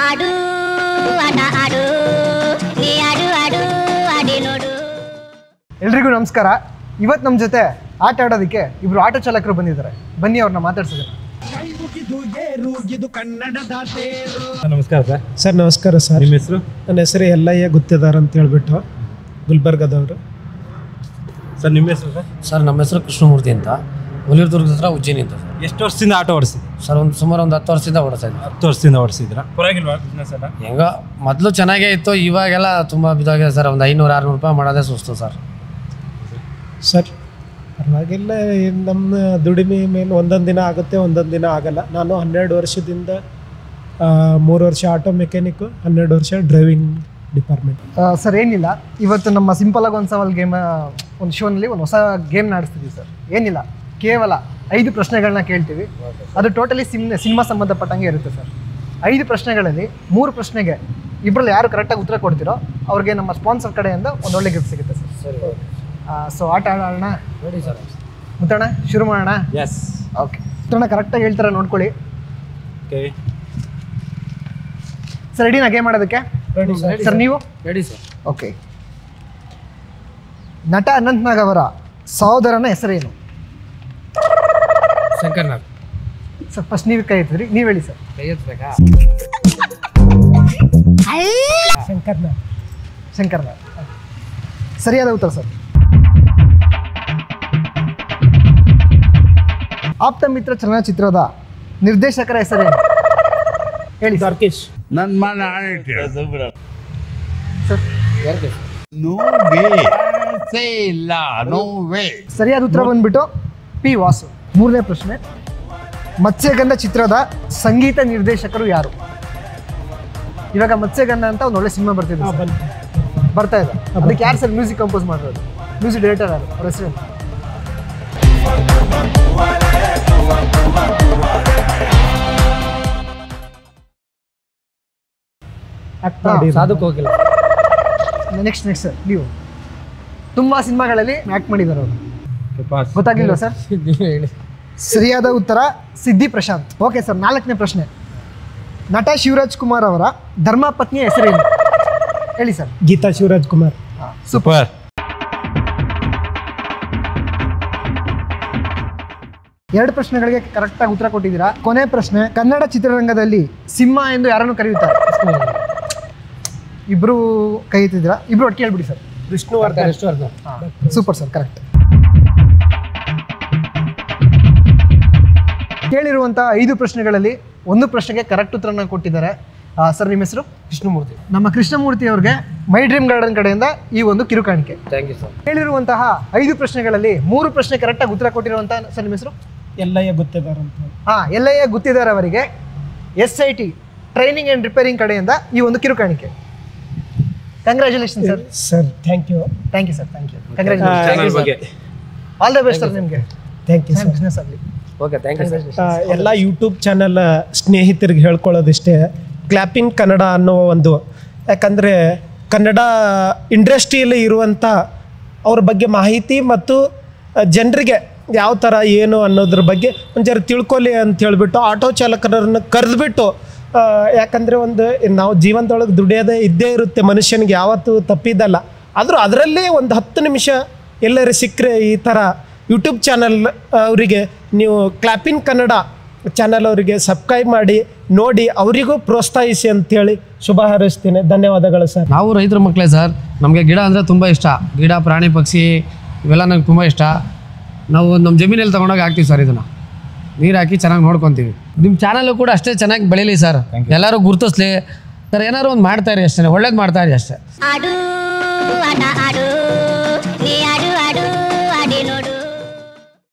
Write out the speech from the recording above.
ಆಡು ಆಟ ಆಡು ನೀ ಆಡು ಆಡು ಆಡಿ ನೋಡು. ಎಲ್ರಿಗೂ ನಮಸ್ಕಾರ. ಇವತ್ತು ನಮ್ಮ ಜೊತೆ ಆಟ ಆಡೋದಕ್ಕೆ ಇಬ್ರು ಆಟೋ ಚಾಲಕರು ಬಂದಿದ್ದಾರೆ. ಬನ್ನಿ ಅವ್ರನ್ನ ಮಾತಾಡ್ಸಿದ್ರೆ. ನಮಸ್ಕಾರ ಸರ್. ಸರ್ ನಮಸ್ಕಾರ ಸರ್. ನಿಮ್ಮ ಹೆಸರು? ನನ್ನ ಹೆಸರು ಎಲ್ಲಯ್ಯ ಗುತ್ತಿದಾರ್ ಅಂತ ಹೇಳ್ಬಿಟ್ಟು ಗುಲ್ಬರ್ಗದವರು. ಸರ್ ನಿಮ್ಮ ಹೆಸರು ಸರ್? ಸರ್ ನಮ್ಮ ಹೆಸರು ಕೃಷ್ಣಮೂರ್ತಿ ಅಂತ, ಹುಲಿದುರ್ಗದ ಹತ್ರ ಉಜ್ಜಯಿನಿ ಅಂತ. ಸರ್ ಎಷ್ಟು ವರ್ಷದಿಂದ ಆಟೋ ಓಡಿಸಿ? ಸರ್ ಸುಮಾರು ಒಂದು 10 ವರ್ಷದಿಂದ ಓಡಿಸ್ತಾ ಇದ್ದೆ. 10 ವರ್ಷದಿಂದ ಓಡಿಸಿದ್ರ? ಪರವಾಗಿಲ್ವಾ ಬಿಸ್ನೆಸ್ ಎಲ್ಲ? ಹೆಂಗ ಮೊದಲು ಚೆನ್ನಾಗೇ ಇತ್ತು, ಇವಾಗೆಲ್ಲ ತುಂಬ ಬಿದ್ದಾಗಿದೆ ಸರ್. ಒಂದು 500-600 ರೂಪಾಯಿ ಮಾಡೋದೇ ಸುಸ್ತು ಸರ್. ಸರ್ ಪರವಾಗಿಲ್ಲ, ನಮ್ಮ ದುಡಿಮೆ ಮೇಲೆ ಒಂದೊಂದು ದಿನ ಆಗುತ್ತೆ, ಒಂದೊಂದು ದಿನ ಆಗಲ್ಲ. ನಾನು 12 ವರ್ಷದಿಂದ 3 ವರ್ಷ ಆಟೋ ಮೆಕ್ಯಾನಿಕ್ಕು, 12 ವರ್ಷ ಡ್ರೈವಿಂಗ್ ಡಿಪಾರ್ಟ್ಮೆಂಟ್. ಸರ್ ಏನಿಲ್ಲ, ಇವತ್ತು ನಮ್ಮ ಸಿಂಪಲಾಗಿ ಒಂದು ಸವಾಲ್ ಗೇಮ್, ಒಂದು ಶೋನಲ್ಲಿ ಒಂದು ಹೊಸ ಗೇಮ್ ನಡೆಸ್ತಿದ್ದೀವಿ ಸರ್. ಏನಿಲ್ಲ, ಕೇವಲ 5 ಪ್ರಶ್ನೆಗಳನ್ನ ಕೇಳ್ತೀವಿ. ಅದು ಟೋಟಲಿ ಸಿನಿಮಾ ಸಂಬಂಧಪಟ್ಟಂಗೆ ಇರುತ್ತೆ ಸರ್. 5 ಪ್ರಶ್ನೆಗಳಲ್ಲಿ 3 ಪ್ರಶ್ನೆಗೆ ಇಬ್ಬರಲ್ಲಿ ಯಾರು ಕರೆಕ್ಟಾಗಿ ಉತ್ತರ ಕೊಡ್ತೀರೋ ಅವ್ರಿಗೆ ನಮ್ಮ ಸ್ಪಾನ್ಸರ್ ಕಡೆಯಿಂದ ಒಂದು ಒಳ್ಳೆ ಗಿಫ್ಟ್ ಸಿಗುತ್ತೆ ಸರ್. ಸರಿ, ಸೊ ಆಟ ಆಡೋಣ ರೆಡಿ ಸರ್. ಮುತ್ತಣ್ಣ ಶುರು ಮಾಡೋಣ? ಎಸ್. ಓಕೆ ಮುತ್ತಣ್ಣ ಕರೆಕ್ಟಾಗಿ ಹೇಳ್ತಾರೆ ನೋಡ್ಕೊಳ್ಳಿ. ಓಕೆ ಸರ್ ರೆಡಿನಾ ಗೇಮ್ ಮಾಡೋದಕ್ಕೆ? ಸರ್ ನೀವು ರೆಡಿ ಸರ್. ಓಕೆ. ನಟ ಅನಂತ್ ನಾಗ್ ಅವರ ಸಹೋದರನ ಹೆಸರೇನು? ಶಂಕರ್ ನಾಗ್. ಸರ್ ಫಸ್ಟ್ ನೀವು ಕೈ ಎತ್ತಿದ್ರಿ, ನೀವು ಹೇಳಿ ಸರ್. ಕೈ ಎತ್ತಬೇಕಾ? ಶಂಕರ್ ನಾಗ್ ಸರಿಯಾದ ಉತ್ತರ ಸರ್. ಆಪ್ತ ಮಿತ್ರ ಚಲನಚಿತ್ರದ ನಿರ್ದೇಶಕರ ಹೆಸರೇನು ಹೇಳಿ? ದ್ವಾರಕೀಶ್. ನನ್ನ ಮನ ಸರ್ ಇಲ್ಲ, ನೋ ವೇ. ಸರಿಯಾದ ಉತ್ತರ ಬಂದ್ಬಿಟ್ಟು ಪಿ ವಾಸು. 3ನೇ ಪ್ರಶ್ನೆ, ಮತ್ಸ್ಯಗಂಧ ಚಿತ್ರದ ಸಂಗೀತ ನಿರ್ದೇಶಕರು ಯಾರು? ಇವಾಗ ಮತ್ಸ್ಯಗಂಧ ಅಂತ ಒಂದು ಒಳ್ಳೆ ಸಿನಿಮಾ ಬರ್ತಾ ಇದೆ, ಅದಕ್ಕೆ ಯಾರು ಸರ್ ಮ್ಯೂಸಿಕ್ ಕಂಪೋಸ್ ಮಾಡಿರೋದು? ಮ್ಯೂಸಿಕ್ ಡೈರೆಕ್ಟರ್ ಯಾರು, ಅವ್ರ ಹೆಸರು? ಸಾಧಕ್ ಹೋಗಿಲ್ಲ. ನೆಕ್ಸ್ಟ್ ಸರ್ ನೀವು ತುಂಬಾ ಸಿನಿಮಾಗಳಲ್ಲಿ ಆಕ್ಟ್ ಮಾಡಿದ್ದಾರೆ ಅವರು, ಗೊತ್ತಾಗಿಲ್ವಾ ಸರ್? ಹೇಳಿ. ಸರಿಯಾದ ಉತ್ತರ ಸಿದ್ದಿ ಪ್ರಶಾಂತ್. ಓಕೆ ಸರ್, 4ನೇ ಪ್ರಶ್ನೆ, ನಟ ಶಿವರಾಜ್ ಕುಮಾರ್ ಅವರ ಧರ್ಮಪತ್ನಿಯ ಹೆಸರೇನು ಹೇಳಿ ಸರ್? ಗೀತಾ ಶಿವರಾಜ್ ಕುಮಾರ್. ಸೂಪರ್. ಎರಡು ಪ್ರಶ್ನೆಗಳಿಗೆ ಕರೆಕ್ಟಾಗಿ ಉತ್ತರ ಕೊಟ್ಟಿದ್ದೀರಾ. ಕೊನೆ ಪ್ರಶ್ನೆ, ಕನ್ನಡ ಚಿತ್ರರಂಗದಲ್ಲಿ ಸಿಂಹ ಎಂದು ಯಾರನ್ನು ಕರೆಯುತ್ತಾರೆ? ಇಬ್ರು ಕೈ ಎತ್ತಿದ್ದೀರಾ, ಇಬ್ರು ಒಟ್ಟಿಗೆ ಹೇಳ್ಬಿಡಿ sir. Vishnuvardhan. Super sir, correct. ಕೇಳಿರುವಂತಹ 5 ಪ್ರಶ್ನೆಗಳಲ್ಲಿ 1 ಪ್ರಶ್ನೆಗೆ ಕರೆಕ್ಟ್ ಉತ್ತರನ ಕೊಟ್ಟಿದ್ದಾರೆ. ಸರ್ ನಿಮ್ಮ ಹೆಸರು? ಕೃಷ್ಣಮೂರ್ತಿ. ನಮ್ಮ ಕೃಷ್ಣಮೂರ್ತಿ ಅವ್ರಿಗೆ ಮೈ ಡ್ರೀಮ್ ಗಾರ್ಡನ್ ಕಡೆಯಿಂದ ಈ ಒಂದು ಕಿರುಕಾಣಿಕೆ. Thank you sir. ಕೇಳಿರುವಂತಹ 5 ಪ್ರಶ್ನೆಗಳಲ್ಲಿ 3 ಪ್ರಶ್ನೆ ಕರೆಕ್ಟಾಗಿ ಉತ್ತರ ಕೊಟ್ಟಿರುವಂತಹ ಸರ್ ನಿಮ್ಮ ಹೆಸರು? ಎಲ್ಲಯ್ಯ ಗುತ್ತಿದಾರ್ ಅಂತ. ಎಲ್ಲಯ್ಯ ಗುತ್ತಿದಾರ್ ಅವರಿಗೆ SIT ಟ್ರೈನಿಂಗ್ ಆ್ಯಂಡ್ ರಿಪೇರಿಂಗ್ ಕಡೆಯಿಂದ ಈ ಒಂದು ಕಿರುಕಾಣಿಕೆ. Congratulation sir. Sir thank you. Thank you sir, thank you. Congratulation, all the best sir ನಿಮಗೆ. Thank you sir. ಬಿಸ್ನೆಸ್ ಆಗಲಿ. Okay, thank you sir. ಎಲ್ಲ ಯೂಟ್ಯೂಬ್ ಚಾನಲ್ ಸ್ನೇಹಿತರಿಗೆ ಹೇಳ್ಕೊಳ್ಳೋದಿಷ್ಟೇ, ಕ್ಲಾಪಿಂಗ್ ಕನ್ನಡ ಅನ್ನೋ ಒಂದು, ಯಾಕಂದರೆ ಕನ್ನಡ ಇಂಡಸ್ಟ್ರಿಯಲ್ಲಿ ಇರುವಂಥ ಅವ್ರ ಬಗ್ಗೆ ಮಾಹಿತಿ ಮತ್ತು ಜನರಿಗೆ ಯಾವ ಥರ ಏನು ಅನ್ನೋದ್ರ ಬಗ್ಗೆ ಒಂದು ಜರ ತಿಳ್ಕೊಳ್ಳಿ ಅಂತ ಹೇಳಿಬಿಟ್ಟು ಆಟೋ ಚಾಲಕರನ್ನು ಕರೆದುಬಿಟ್ಟು, ಯಾಕಂದರೆ ಒಂದು ನಾವು ಜೀವನದೊಳಗೆ ದುಡಿಯೋದೇ ಇದ್ದೇ ಇರುತ್ತೆ, ಮನುಷ್ಯನಿಗೆ ಯಾವತ್ತೂ ತಪ್ಪಿದ್ದಲ್ಲ. ಆದರೂ ಅದರಲ್ಲೇ ಒಂದು 10 ನಿಮಿಷ ಎಲ್ಲರೂ ಸಿಕ್ಕರೆ ಈ ಥರ ಯೂಟ್ಯೂಬ್ ಚಾನಲ್ ಅವರಿಗೆ ನೀವು ಕ್ಲಾಪಿಂಗ್ ಕನ್ನಡ ಚಾನಲ್ ಅವರಿಗೆ ಸಬ್ಸ್ಕ್ರೈಬ್ ಮಾಡಿ ನೋಡಿ, ಅವರಿಗೂ ಪ್ರೋತ್ಸಾಹಿಸಿ ಅಂತೇಳಿ ಶುಭ ಹಾರೈಸ್ತೀನಿ. ಧನ್ಯವಾದಗಳು ಸರ್. ನಾವು ರೈತರ ಮಕ್ಕಳೇ ಸರ್. ನಮಗೆ ಗಿಡ ಅಂದರೆ ತುಂಬ ಇಷ್ಟ. ಗಿಡ, ಪ್ರಾಣಿ, ಪಕ್ಷಿ ಇವೆಲ್ಲ ನಂಗೆ ತುಂಬ ಇಷ್ಟ. ನಾವು ನಮ್ಮ ಜಮೀನಲ್ಲಿ ತೊಗೊಂಡೋಗಿ ಹಾಕ್ತೀವಿ ಸರ್, ಇದನ್ನು ನೀರು ಹಾಕಿ ಚೆನ್ನಾಗಿ ನೋಡ್ಕೊತೀವಿ. ನಿಮ್ಮ ಚಾನಲ್ಲು ಕೂಡ ಅಷ್ಟೇ ಚೆನ್ನಾಗಿ ಬೆಳೀಲಿ ಸರ್, ಎಲ್ಲರೂ ಗುರುತಿಸ್ಲಿ ಸರ್. ಏನಾದ್ರು ಒಂದು ಮಾಡ್ತಾಯಿರಿ ಅಷ್ಟೇ, ಒಳ್ಳೇದು ಮಾಡ್ತಾಯಿರಿ ಅಷ್ಟೇ. ಆಡು ಆಟ ಆಡು